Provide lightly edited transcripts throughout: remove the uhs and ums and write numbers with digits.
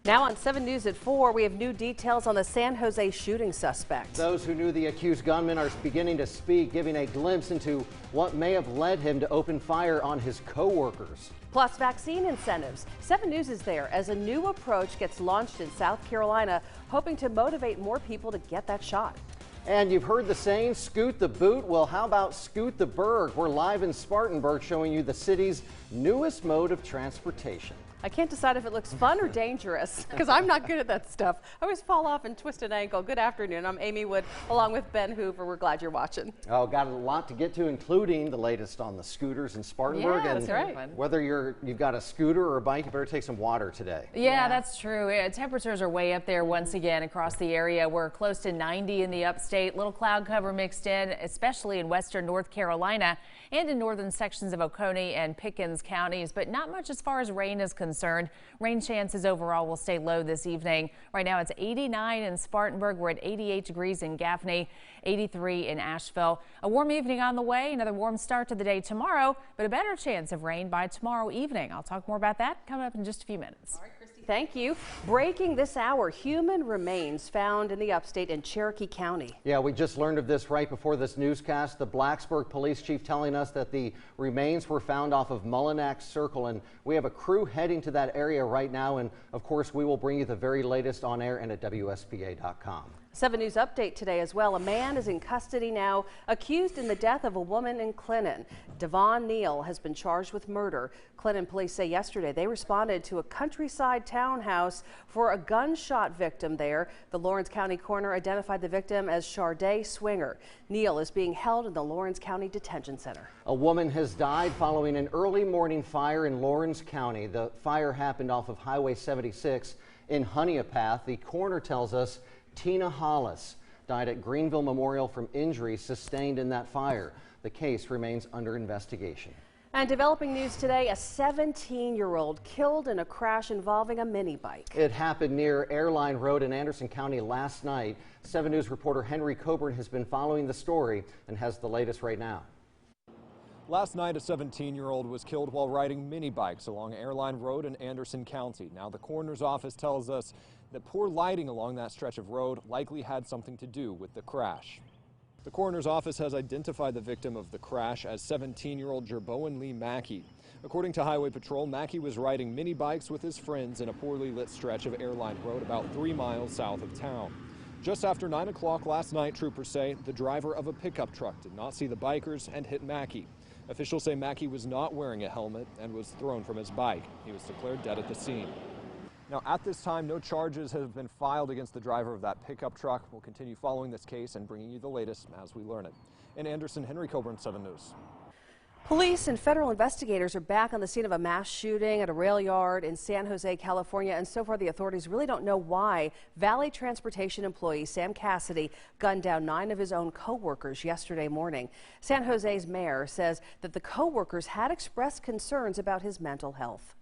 Now on 7 News at 4, we have new details on the San Jose shooting suspect. Those who knew the accused gunman are beginning to speak, giving a glimpse into what may have led him to open fire on his co-workers. Plus vaccine incentives. 7 News is there as a new approach gets launched in South Carolina, hoping to motivate more people to get that shot. And you've heard the saying, scoot the boot. Well, how about scoot the burg? We're live in Spartanburg showing you the city's newest mode of transportation. I can't decide if it looks fun or dangerous because I'm not good at that stuff. I always fall off and twist an ankle. Good afternoon. I'm Amy Wood along with Ben Hoover. We're glad you're watching. Oh, got a lot to get to, including the latest on the scooters in Spartanburg. Yeah, and that's right. Whether you've got a scooter or a bike, you better take some water today. Yeah, that's true. Temperatures are way up there once again across the area. We're close to 90 in the upstate. Little cloud cover mixed in, especially in western North Carolina and in northern sections of Oconee and Pickens counties, but not much as far as rain is concerned. Rain chances overall will stay low this evening. Right now it's 89 in Spartanburg. We're at 88 degrees in Gaffney, 83 in Asheville. A warm evening on the way. Another warm start to the day tomorrow, but a better chance of rain by tomorrow evening. I'll talk more about that coming up in just a few minutes. All right, Christy, thank you. Breaking this hour, human remains found in the upstate in Cherokee County. Yeah, we just learned of this right before this newscast. The Blacksburg police chief telling us that the remains were found off of Mullinax Circle, and we have a crew heading to that area right now. And of course, we will bring you the very latest on air and at WSPA.com. 7 News update today as well. A man is in custody now, accused in the death of a woman in Clinton. Devon Neal has been charged with murder. Clinton police say yesterday they responded to a countryside townhouse for a gunshot victim there. The Lawrence County coroner identified the victim as Sharday Swinger. Neal is being held in the Lawrence County Detention Center. A woman has died following an early morning fire in Lawrence County. The fire happened off of Highway 76 in Honeypath. The coroner tells us Tina Hollis died at Greenville Memorial from injuries sustained in that fire. The case remains under investigation. And developing news today, a 17-year-old killed in a crash involving a mini bike. It happened near Airline Road in Anderson County last night. 7 News reporter Henry Coburn has been following the story and has the latest right now. Last night, a 17-year-old was killed while riding mini bikes along Airline Road in Anderson County. Now, the coroner's office tells us that poor lighting along that stretch of road likely had something to do with the crash. The coroner's office has identified the victim of the crash as 17-year-old Jerbowen Lee Mackey. According to Highway Patrol, Mackey was riding mini bikes with his friends in a poorly lit stretch of Airline Road about 3 miles south of town. Just after 9 o'clock last night, troopers say the driver of a pickup truck did not see the bikers and hit Mackey. Officials say Mackey was not wearing a helmet and was thrown from his bike. He was declared dead at the scene. Now, at this time, no charges have been filed against the driver of that pickup truck. We'll continue following this case and bringing you the latest as we learn it. In Anderson, Henry Coburn, 7 News. Police and federal investigators are back on the scene of a mass shooting at a rail yard in San Jose, California, and so far the authorities really don't know why Valley Transportation employee Sam Cassidy gunned down 9 of his own co-workers yesterday morning. San Jose's mayor says that the co-workers had expressed concerns about his mental health.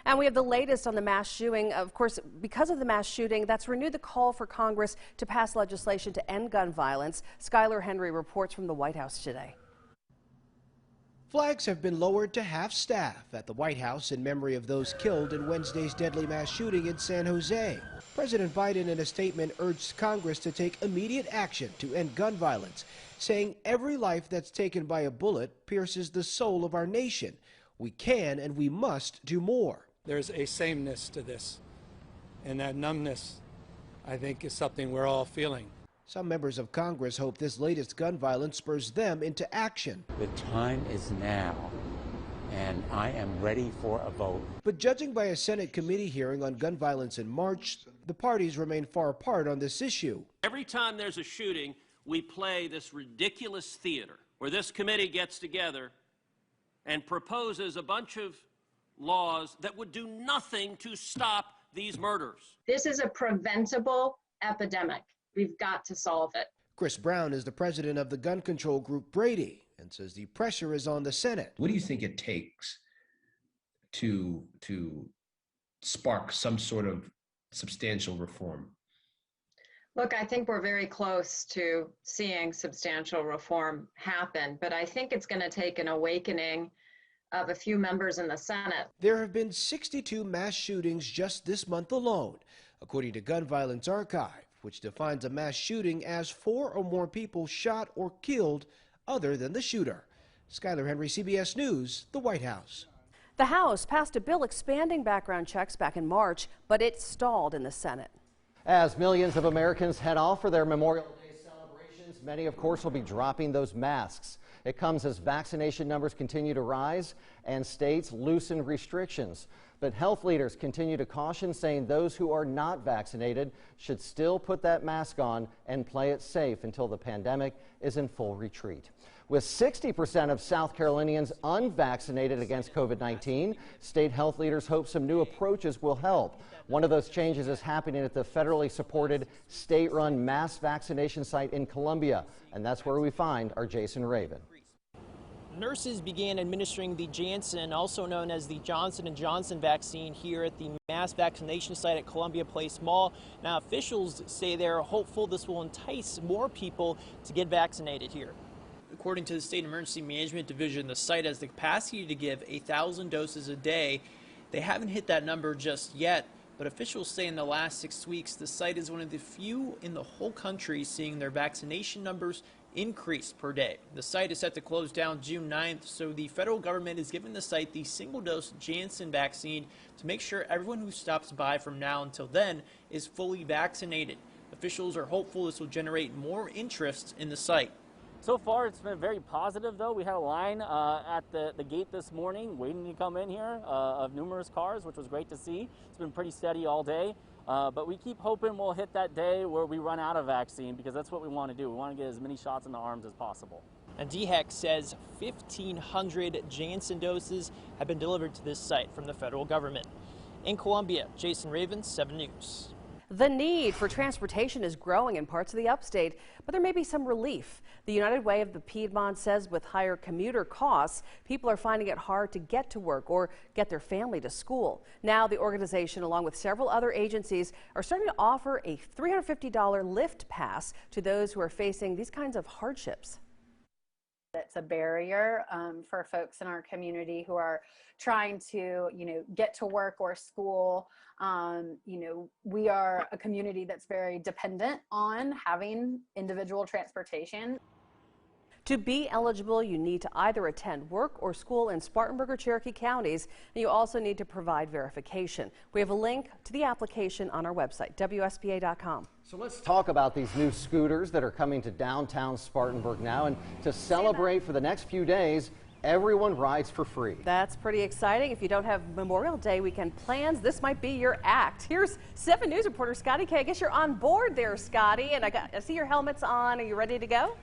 And we have the latest on the mass shooting. Of course, because of the mass shooting, that's renewed the call for Congress to pass legislation to end gun violence. Skylar Henry reports from the White House today. Flags have been lowered to half staff at the White House in memory of those killed in Wednesday's deadly mass shooting in San Jose. President Biden in a statement urged Congress to take immediate action to end gun violence, saying every life that's taken by a bullet pierces the soul of our nation. We can and we must do more. There's a sameness to this, and that numbness, I think, is something we're all feeling. Some members of Congress hope this latest gun violence spurs them into action. The time is now, and I am ready for a vote. But judging by a Senate committee hearing on gun violence in March, the parties remain far apart on this issue. Every time there's a shooting, we play this ridiculous theater where this committee gets together and proposes a bunch of laws that would do nothing to stop these murders. This is a preventable epidemic. We've got to solve it. Chris Brown is the president of the gun control group Brady and says the pressure is on the Senate. What do you think it takes to spark some sort of substantial reform? Look, I think we're very close to seeing substantial reform happen, but I think it's going to take an awakening of a few members in the Senate. There have been 62 mass shootings just this month alone, according to Gun Violence Archive, which defines a mass shooting as 4 or more people shot or killed other than the shooter. Skylar Henry, CBS News, the White House. The House passed a bill expanding background checks back in March, but it stalled in the Senate. As millions of Americans head off for their Memorial Day celebrations, many, of course, will be dropping those masks. It comes as vaccination numbers continue to rise and states loosen restrictions. But health leaders continue to caution, saying those who are not vaccinated should still put that mask on and play it safe until the pandemic is in full retreat. With 60% of South Carolinians unvaccinated against COVID-19, state health leaders hope some new approaches will help. One of those changes is happening at the federally supported state-run mass vaccination site in Columbia, and that's where we find our Jason Raven. Nurses began administering the Janssen, also known as the Johnson & Johnson vaccine, here at the mass vaccination site at Columbia Place Mall. Now, officials say they're hopeful this will entice more people to get vaccinated here. According to the State Emergency Management Division, the site has the capacity to give 1,000 doses a day. They haven't hit that number just yet, but officials say in the last 6 weeks, the site is one of the few in the whole country seeing their vaccination numbers increase per day. The site is set to close down June 9th, so the federal government is giving the site the single-dose Janssen vaccine to make sure everyone who stops by from now until then is fully vaccinated. Officials are hopeful this will generate more interest in the site. So far, it's been very positive, though. We had a line at the gate this morning waiting to come in here of numerous cars, which was great to see. It's been pretty steady all day. But we keep hoping we'll hit that day where we run out of vaccine, because that's what we want to do. We want to get as many shots in the arms as possible. And DHEC says 1,500 Janssen doses have been delivered to this site from the federal government. In Columbia, Jason Raven, 7 News. The need for transportation is growing in parts of the upstate, but there may be some relief. The United Way of the Piedmont says with higher commuter costs, people are finding it hard to get to work or get their family to school. Now the organization, along with several other agencies, are starting to offer a $350 Lyft pass to those who are facing these kinds of hardships. It's a barrier for folks in our community who are trying to, get to work or school. We are a community that's very dependent on having individual transportation. To be eligible, you need to either attend work or school in Spartanburg or Cherokee counties, and you also need to provide verification. We have a link to the application on our website, WSPA.com. So let's talk about these new scooters that are coming to downtown Spartanburg now, and to celebrate for the next few days, everyone rides for free. That's pretty exciting. If you don't have Memorial Day weekend plans, this might be your act. Here's 7 News reporter Scotty K. I guess you're on board there, Scotty, and I see your helmets on. Are you ready to go?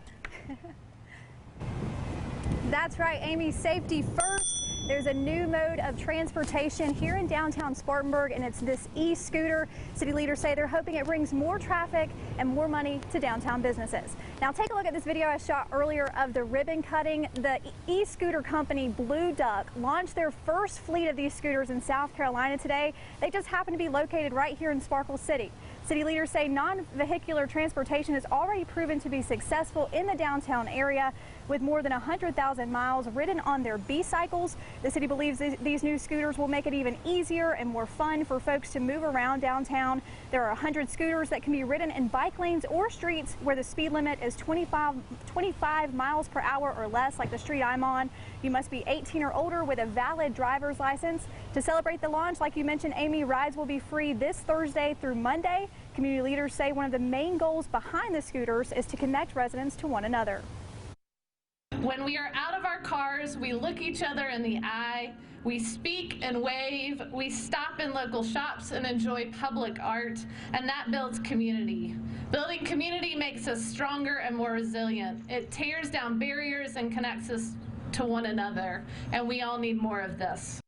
That's right, Amy. Safety first. There's a new mode of transportation here in downtown Spartanburg, and it's this e-scooter. City leaders say they're hoping it brings more traffic and more money to downtown businesses. Now take a look at this video I shot earlier of the ribbon cutting. The e-scooter company Blue Duck launched their first fleet of these scooters in South Carolina today. They just happen to be located right here in Sparkle City. City leaders say non-vehicular transportation has already proven to be successful in the downtown area, with more than 100,000 miles ridden on their B-cycles. The city believes these new scooters will make it even easier and more fun for folks to move around downtown. There are 100 scooters that can be ridden in bike lanes or streets where the speed limit is 25 miles per hour or less, like the street I'm on. You must be 18 or older with a valid driver's license. To celebrate the launch, like you mentioned, Amy, rides will be free this Thursday through Monday. Community leaders say one of the main goals behind the scooters is to connect residents to one another. When we are out of our cars, we look each other in the eye, we speak and wave, we stop in local shops and enjoy public art, and that builds community. Building community makes us stronger and more resilient. It tears down barriers and connects us to one another, and we all need more of this.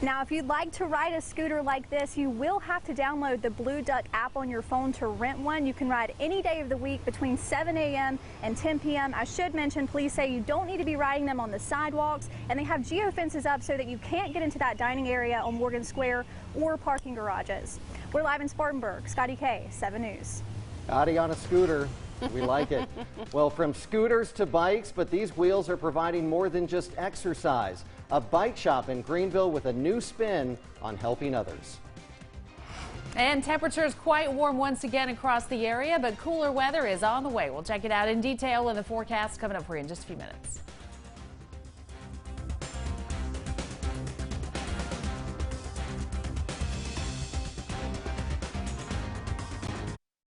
Now, if you'd like to ride a scooter like this, you will have to download the Blue Duck app on your phone to rent one. You can ride any day of the week between 7 a.m. and 10 p.m. I should mention, police say you don't need to be riding them on the sidewalks, and they have geofences up so that you can't get into that dining area on Morgan Square or parking garages. We're live in Spartanburg. Scotty K, 7 News. Scotty on a scooter. We like it. Well, from scooters to bikes, but these wheels are providing more than just exercise. A bike shop in Greenville with a new spin on helping others. And temperatures quite warm once again across the area, but cooler weather is on the way. We'll check it out in detail in the forecast coming up for you in just a few minutes.